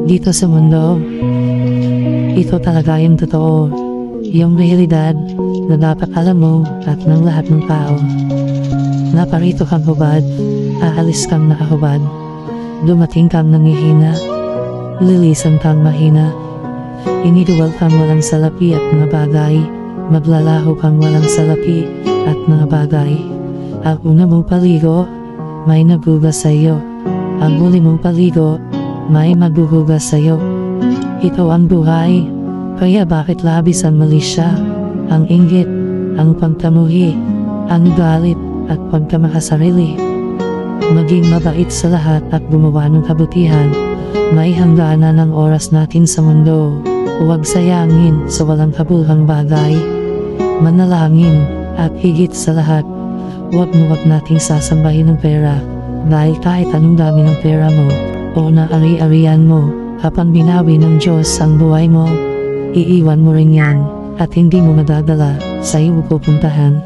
dito sa mundo. Ito talaga yung totoo, yung realidad na dapat alam mo at ng lahat ng tao. Naparito kang hubad, aalis kang nakahubad. Dumating kang nangihina, lilisan kang mahina. Iniduwal kang walang salapi at mga bagay, maglalaho kang walang salapi at mga bagay. Ang una mong paligo, may naghugas sa iyo. Ang huli mong paligo, may maghuhugas sa iyo. Ito ang buhay, kaya bakit labis ang mali siya? Ang inggit, ang pagkamuhi, ang galit at pagkamakasarili. Maging mabait sa lahat at gumawa ng kabutihan. May hangganan ng oras natin sa mundo. Huwag sayangin sa walang kabuluhang bagay. Manalangin at higit sa lahat, huwag nating sasambahin ng pera. Dahil kahit anong dami ng pera mo o na ari-arian mo, kapag binawi ng Diyos ang buhay mo, iiwan mo rin yan at hindi mo madadala sa iyong pupuntahan.